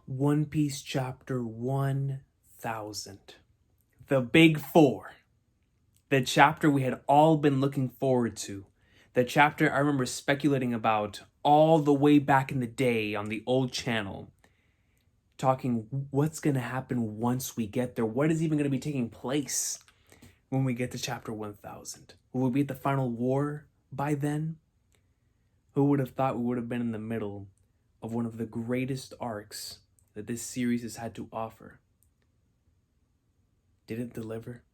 One Piece chapter 1000. The Big Four. The chapter we had all been looking forward to. The chapter I remember speculating about all the way back in the day on the old channel. Talking what's going to happen once we get there. What is even going to be taking place when we get to chapter 1000? Will we be at the final war by then? Who would have thought we would have been in the middle of one of the greatest arcs that this series has had to offer? Did it deliver?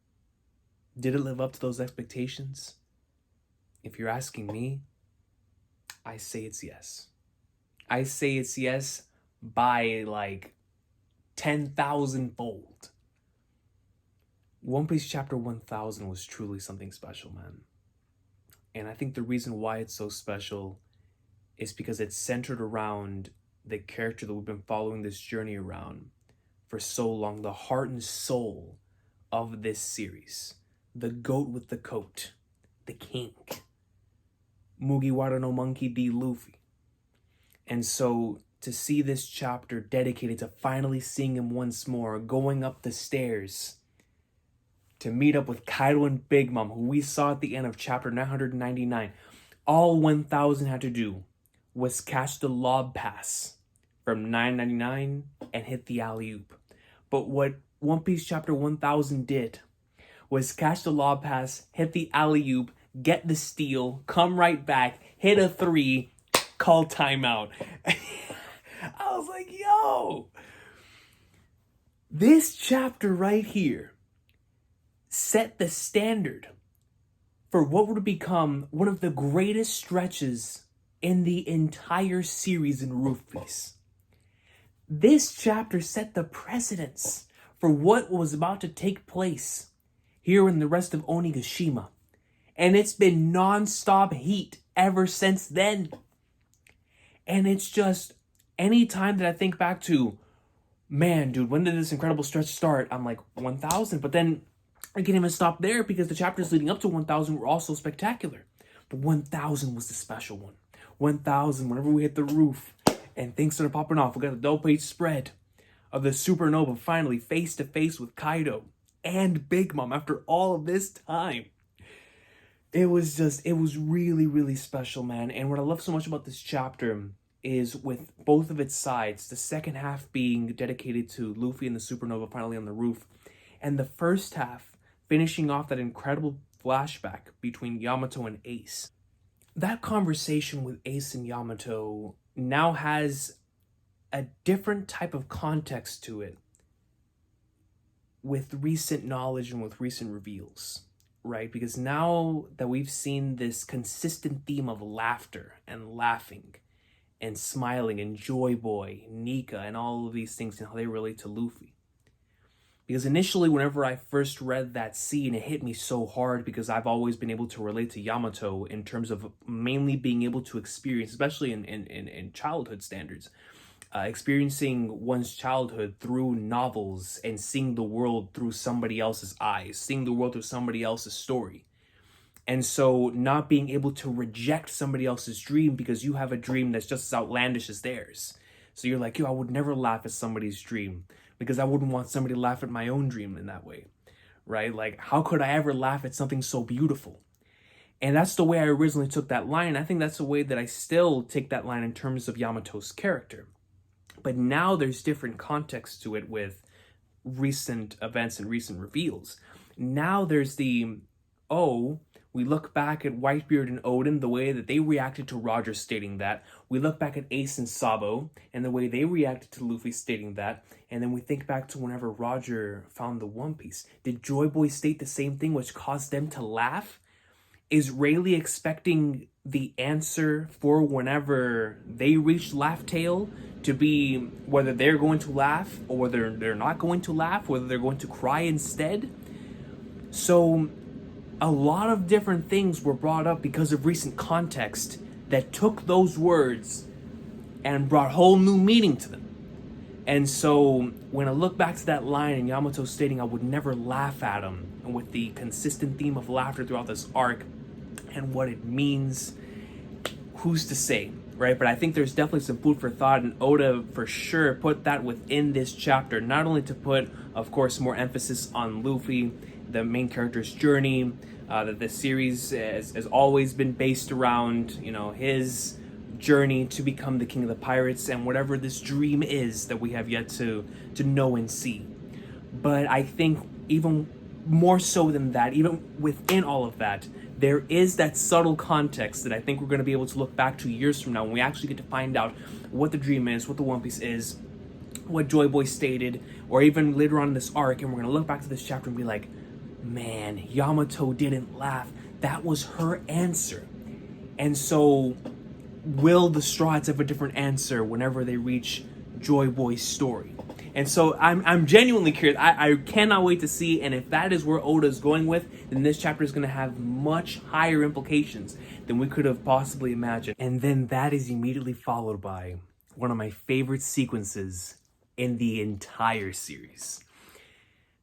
Did it live up to those expectations? If you're asking me, I say it's yes. I say it's yes by like 10,000 fold. One Piece chapter 1000 was truly something special, man. And I think the reason why it's so special is because it's centered around the character that we've been following this journey around for so long, the heart and soul of this series, the goat with the coat, the king, Mugiwara no Monkey D. Luffy. And so to see this chapter dedicated to finally seeing him once more, going up the stairs to meet up with Kaido and Big Mom, who we saw at the end of chapter 999, all 1000 had to do was catch the lob pass from 999 and hit the alley-oop. But what One Piece chapter 1000 did was catch the lob pass, hit the alley-oop, get the steal, come right back, hit a 3, call timeout. I was like, yo, this chapter right here set the standard for what would become one of the greatest stretches in the entire series in Rufus. This chapter set the precedence for what was about to take place here in the rest of Onigashima. And it's been non-stop heat ever since then. And it's just, anytime that I think back to, man, dude, when did this incredible stretch start? I'm like, 1000. But then I can't even stop there because the chapters leading up to 1000 were also spectacular. But 1000 was the special one. 1000, whenever we hit the roof and things started popping off, we got the double-page spread of the supernova finally face-to-face with Kaido and Big Mom after all of this time. It was really, really special, man. And what I love so much about this chapter is with both of its sides, the second half being dedicated to Luffy and the supernova finally on the roof, and the first half finishing off that incredible flashback between Yamato and Ace. That conversation with Ace and Yamato now has a different type of context to it with recent knowledge and with recent reveals, right? Because now that we've seen this consistent theme of laughter and laughing and smiling and Joy Boy, Nika, and all of these things and how they relate to Luffy. Because initially, whenever I first read that scene, it hit me so hard because I've always been able to relate to Yamato in terms of mainly being able to experience, especially in childhood standards, experiencing one's childhood through novels and seeing the world through somebody else's eyes, seeing the world through somebody else's story. And so not being able to reject somebody else's dream because you have a dream that's just as outlandish as theirs. So you're like, yo, I would never laugh at somebody's dream because I wouldn't want somebody to laugh at my own dream in that way, right? Like, how could I ever laugh at something so beautiful? And that's the way I originally took that line. I think that's the way that I still take that line in terms of Yamato's character. But now there's different context to it with recent events and recent reveals. Now there's the, we look back at Whitebeard and Odin, the way that they reacted to Roger stating that. We look back at Ace and Sabo and the way they reacted to Luffy stating that. And then we think back to whenever Roger found the One Piece. Did Joy Boy state the same thing, which caused them to laugh? Is Rayleigh expecting the answer for whenever they reach Laugh Tale to be whether they're going to laugh or whether they're not going to laugh, whether they're going to cry instead? So a lot of different things were brought up because of recent context that took those words and brought whole new meaning to them. And so when I look back to that line and Yamato stating I would never laugh at him, and with the consistent theme of laughter throughout this arc and what it means, who's to say? right? But I think there's definitely some food for thought, and Oda for sure put that within this chapter, not only to put, of course, more emphasis on Luffy, the main character's journey, that the series has always been based around, his journey to become the king of the pirates and whatever this dream is that we have yet to know and see. But I think even more so than that, even within all of that, there is that subtle context that I think we're going to be able to look back to years from now when we actually get to find out what the dream is, what the One Piece is, what Joy Boy stated, or even later on in this arc, and we're going to look back to this chapter and be like, man, Yamato didn't laugh. That was her answer. And so, will the Straw Hats have a different answer whenever they reach Joy Boy's story? And so I'm genuinely curious. I cannot wait to see, and if that is where Oda's going with, then this chapter is going to have much higher implications than we could have possibly imagined. And then that is immediately followed by one of my favorite sequences in the entire series.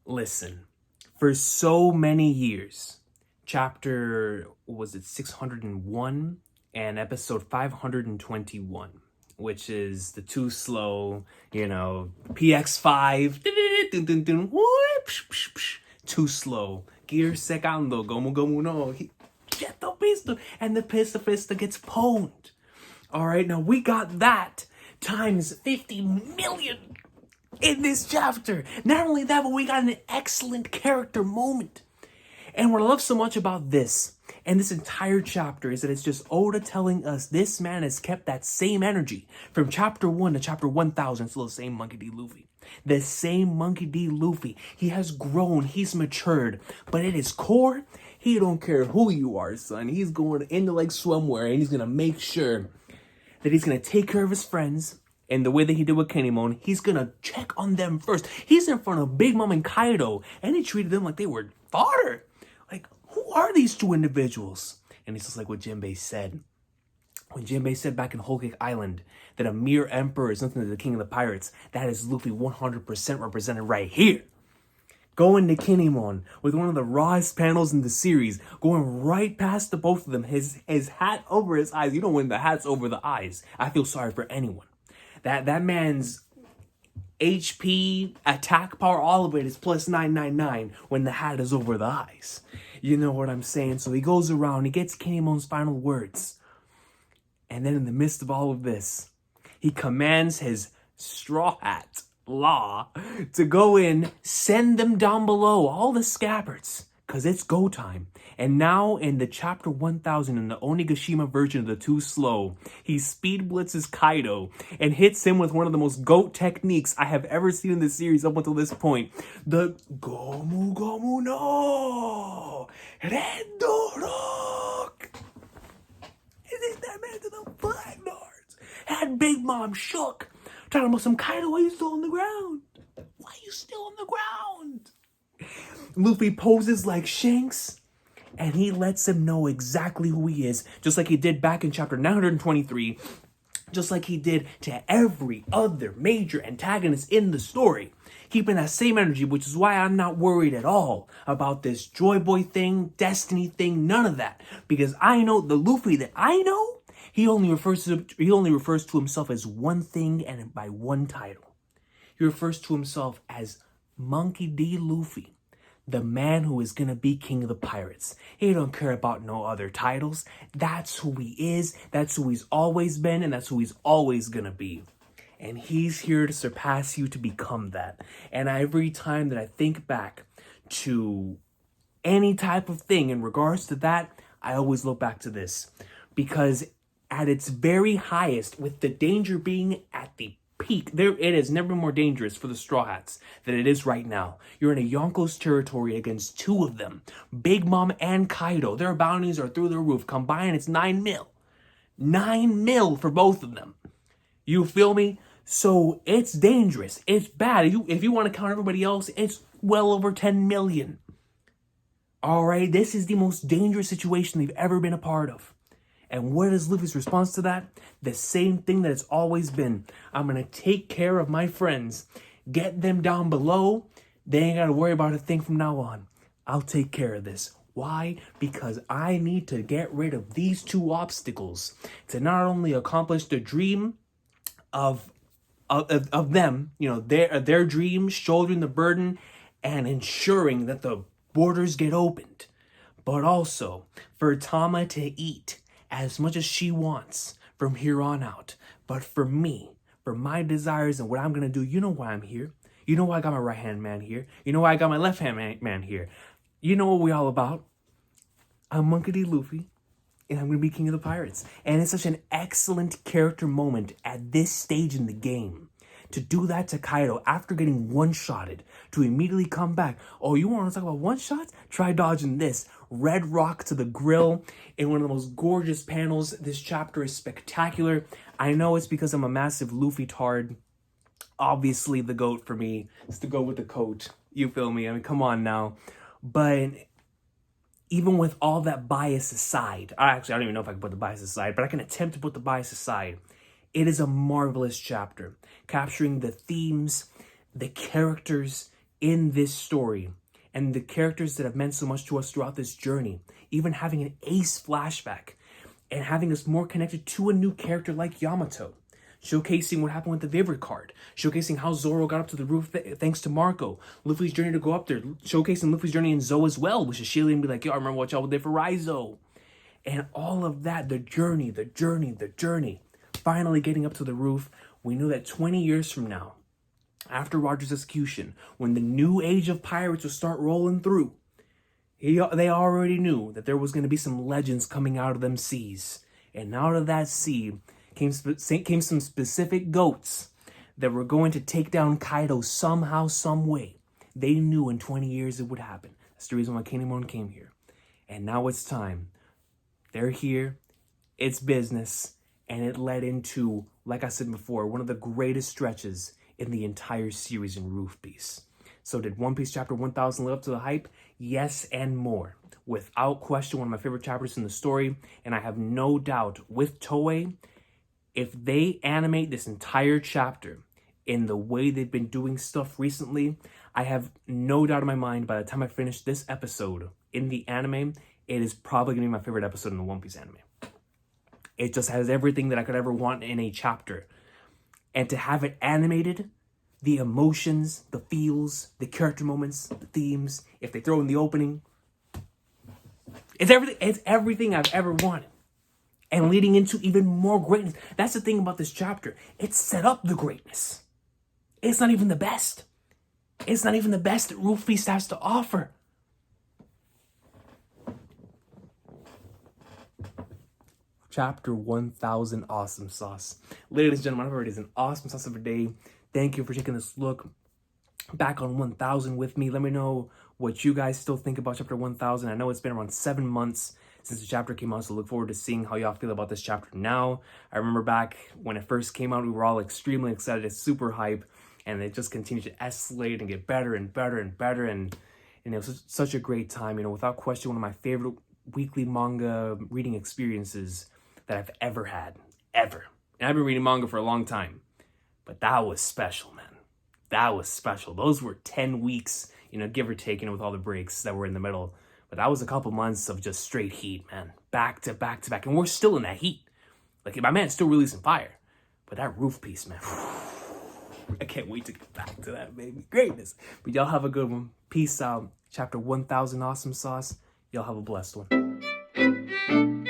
Listen, for so many years, chapter, was it 601 and episode 521, which is the too slow, PX5, too slow, gear secando, gomu gomu no, get the pistol, and the pistol gets pwned. All right, now we got that times 50 million in this chapter. Not only that, but we got an excellent character moment. And what I love so much about this and this entire chapter is that it's just Oda telling us this man has kept that same energy from chapter 1 to chapter 1000. Still the same Monkey D. Luffy. The same Monkey D. Luffy. He has grown. He's matured. But at his core, he don't care who you are, son. He's going into like swimwear, and he's going to make sure that he's going to take care of his friends. And the way that he did with Kinemon, he's going to check on them first. He's in front of Big Mom and Kaido, and he treated them like they were fodder. Like, who are these two individuals? And it's just like what Jinbei said. When Jinbei said back in Whole Cake Island that a mere emperor is nothing to the king of the pirates, that is Luffy 100% represented right here. Going to Kinemon with one of the rawest panels in the series, going right past the both of them, his hat over his eyes. You know when the hat's over the eyes, I feel sorry for anyone. That man's HP, attack power, all of it is plus 999 when the hat is over the eyes. You know what I'm saying? So he goes around, he gets Kinemon's final words. And then in the midst of all of this, he commands his Straw Hat Law to go in, send them down below, all the scabbards, because it's go time. And now in the chapter 1000, in the Onigashima version of the Too Slow, he speed blitzes Kaido and hits him with one of the most GOAT techniques I have ever seen in this series up until this point. The Gomu Gomu no Red Rock. It is that man to the Flag Lords. Had Big Mom shook. Talking about some Kaido, why are you still on the ground? Why are you still on the ground? Luffy poses like Shanks, and he lets him know exactly who he is, just like he did back in chapter 923, just like he did to every other major antagonist in the story, keeping that same energy, which is why I'm not worried at all about this Joy Boy thing, Destiny thing, none of that, because I know the Luffy that I know, he only refers to himself as one thing and by one title. He refers to himself as Monkey D. Luffy, the man who is gonna be king of the pirates. He don't care about no other titles. That's who he is. That's who he's always been, and that's who he's always gonna be. And he's here to surpass you to become that. And every time that I think back to any type of thing in regards to that, I always look back to this. Because at its very highest, with the danger being at the peak, it has never been more dangerous for the Straw Hats than it is right now. You're in a Yonko's territory against two of them, Big Mom and Kaido. Their bounties are through the roof. Combined, it's 9 mil. 9 mil for both of them. You feel me? So it's dangerous. It's bad. If you want to count everybody else, it's well over 10 million. All right, this is the most dangerous situation they've ever been a part of. And what is Luffy's response to that? The same thing that it's always been. I'm going to take care of my friends. Get them down below. They ain't got to worry about a thing from now on. I'll take care of this. Why? Because I need to get rid of these two obstacles to not only accomplish the dream of them, you know, their dreams, shouldering the burden and ensuring that the borders get opened, but also for Tama to eat as much as she wants from here on out. But for me, for my desires and what I'm gonna do, you know why I'm here. You know why I got my right hand man here. You know why I got my left hand man here. You know what we all about. I'm Monkey D. Luffy, and I'm gonna be king of the pirates. And it's such an excellent character moment at this stage in the game. To do that to Kaido after getting one-shotted, to immediately come back. Oh, you want to talk about one-shots? Try dodging this. Red Rock to the grill in one of the most gorgeous panels. This chapter is spectacular. I know it's because I'm a massive Luffy tard. Obviously, the GOAT for me is to go with the coat. You feel me? I mean, come on now. But even with all that bias aside, I don't even know if I can put the bias aside, but I can attempt to put the bias aside. It is a marvelous chapter, capturing the themes, the characters in this story, and the characters that have meant so much to us throughout this journey. Even having an Ace flashback, and having us more connected to a new character like Yamato. Showcasing what happened with the Vivid card. Showcasing how Zoro got up to the roof thanks to Marco. Luffy's journey to go up there. Showcasing Luffy's journey in Zoe as well, which is Shilly and be like, yo, I remember what y'all did for Raizo. And all of that, the journey. Finally getting up to the roof. We knew that 20 years from now, after Roger's execution, when the new age of pirates would start rolling through, they already knew that there was going to be some legends coming out of them seas. And out of that sea came some specific goats that were going to take down Kaido somehow, some way. They knew in 20 years it would happen. That's the reason why Kinemon came here. And now it's time. They're here. It's business. And it led into, like I said before, one of the greatest stretches in the entire series in Roof Piece. So did One Piece chapter 1000 live up to the hype? Yes, and more. Without question, one of my favorite chapters in the story. And I have no doubt with Toei, if they animate this entire chapter in the way they've been doing stuff recently, I have no doubt in my mind by the time I finish this episode in the anime, it is probably going to be my favorite episode in the One Piece anime. It just has everything that I could ever want in a chapter. And to have it animated, the emotions, the feels, the character moments, the themes, if they throw in the opening, it's everything I've ever wanted. And leading into even more greatness. That's the thing about this chapter. It set up the greatness. It's not even the best. It's not even the best that Roof Feast has to offer. Chapter 1000 Awesome Sauce. Ladies and gentlemen, I've already an awesome sauce of a day. Thank you for taking this look back on 1000 with me. Let me know what you guys still think about chapter 1000. I know it's been around 7 months since the chapter came out, so look forward to seeing how y'all feel about this chapter now. I remember back when it first came out, we were all extremely excited. It's super hype, and it just continued to escalate and get better and better and better, and it was such a great time. You know, without question, one of my favorite weekly manga reading experiences that I've ever had, ever. And I've been reading manga for a long time, but that was special, man. That was special. Those were 10 weeks, you know, give or take, you know, with all the breaks that were in the middle. But that was a couple months of just straight heat, man. Back to back to back. And we're still in that heat. Like, my man's still releasing fire. But that Roof Piece, man. I can't wait to get back to that, baby. Greatness. But y'all have a good one. Peace out. Chapter 1000 Awesome Sauce. Y'all have a blessed one.